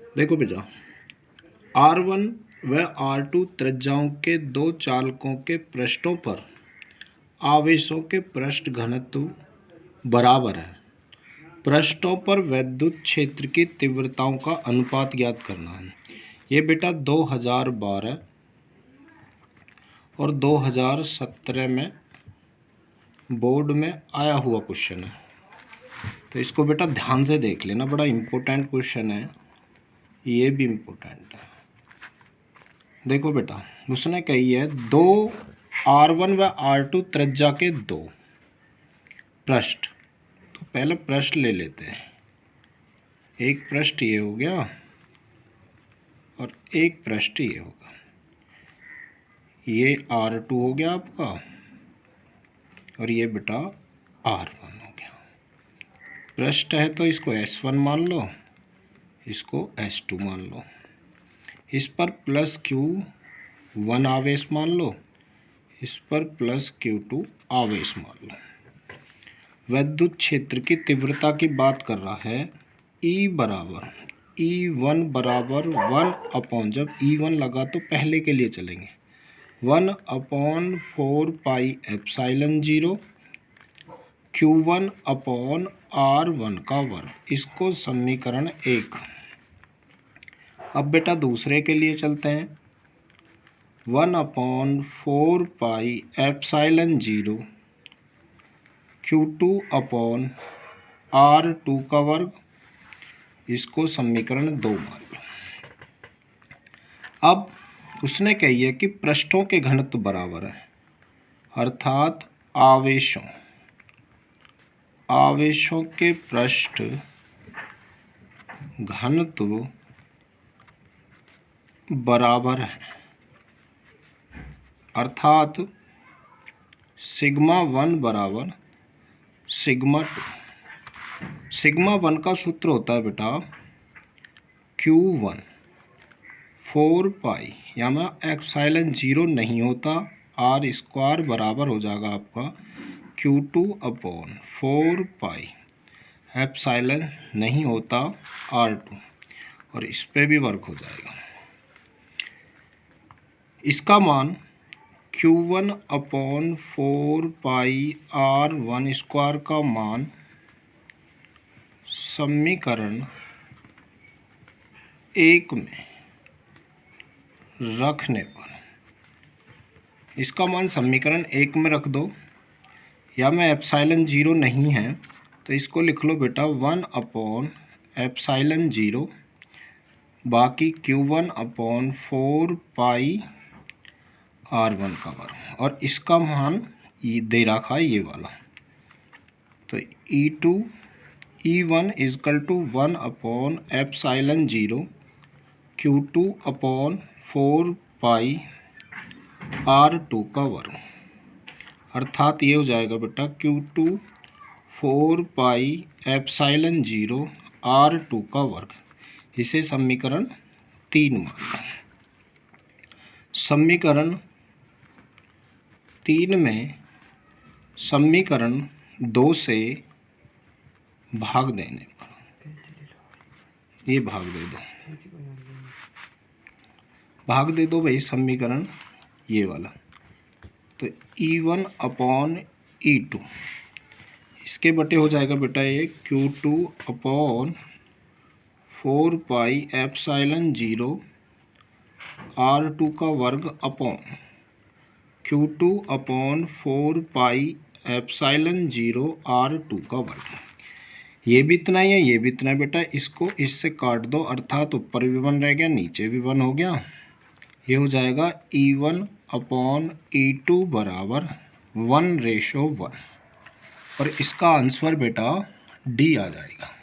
देखो बेटा, R1 व R2 त्रिज्याओं के दो चालकों के पृष्ठों पर आवेशों के पृष्ठ घनत्व बराबर है। पृष्ठों पर विद्युत क्षेत्र की तीव्रताओं का अनुपात ज्ञात करना है। ये बेटा 2012 और 2017 में बोर्ड में आया हुआ क्वेश्चन है, तो इसको बेटा ध्यान से देख लेना, बड़ा इम्पोर्टेंट क्वेश्चन है, ये भी इम्पोर्टेंट है। देखो बेटा, उसने कही है दो R1 व R2 त्रिज्या के दो पृष्ठ। तो पहले पृष्ठ ले लेते हैं। एक पृष्ठ ये हो गया और एक पृष्ठ ये होगा। ये R2 हो गया आपका और ये बेटा R1 हो गया। पृष्ठ है तो इसको S1 मान लो, इसको S2 मान लो। इस पर प्लस Q1 आवेश मान लो, इस पर प्लस Q2 आवेश मान लो। विद्युत क्षेत्र की तीव्रता की बात कर रहा है। E1 बराबर 1 जब E1 लगा तो पहले के लिए चलेंगे, 1/4 पाई एप्सिलॉन 0 Q1/R1 का वर्ग। इसको समीकरण 1। अब बेटा दूसरे के लिए चलते हैं। 1/4 पाई एप्सिलॉन 0 Q2/R2 का वर्ग। इसको समीकरण 2 मान लो। अब उसने कही है कि पृष्ठों के घनत्व बराबर है, अर्थात आवेशों के पृष्ठ घनत्व बराबर है, अर्थात सिग्मा 1 बराबर सिग्मा 2। सिग्मा 1 का सूत्र होता है बेटा Q1 4 पाई, यहाँ एप्सिलॉन 0 नहीं होता, R² बराबर हो जाएगा आपका Q2/4 पाई, एप्सिलॉन नहीं होता R2, और इस पे भी वर्क हो जाएगा। इसका मान Q1/4 पाई R1² का मान समीकरण 1 में रखने पर, इसका मान समीकरण 1 में रख दो, या में एप्सिलॉन 0 नहीं है तो इसको लिख लो बेटा 1/एप्सिलॉन 0 बाकी Q1/4 पाई R1 का वर्ग, और इसका मान ये दे रखा है ये वाला। तो E1 is equal to 1/एप्सिलॉन 0 Q2/4 pi R2 का वर्ग, अर्थात ये हो जाएगा बेटा Q2/4 पाई एप्सिलॉन 0 R2 का वर्ग। इसे समीकरण 3 मान लो। समीकरण 3 में समीकरण 2 से भाग देने पर, ये भाग दे दो भाई समीकरण ये वाला। तो E1/E2 इसके बटे हो जाएगा बेटा ये Q2/4 पाई एप्सिलॉन 0 R2 का वर्ग upon Q2/4 pi epsilon 0 R2 का वर्ग। ये भी इतना ही है, ये भी इतना है बेटा, इसको इससे काट दो, अर्थात ऊपर भी 1 रह गया, नीचे भी 1 हो गया। ये हो जाएगा E1/E2 बराबर 1:1, और इसका आंसर बेटा D आ जाएगा।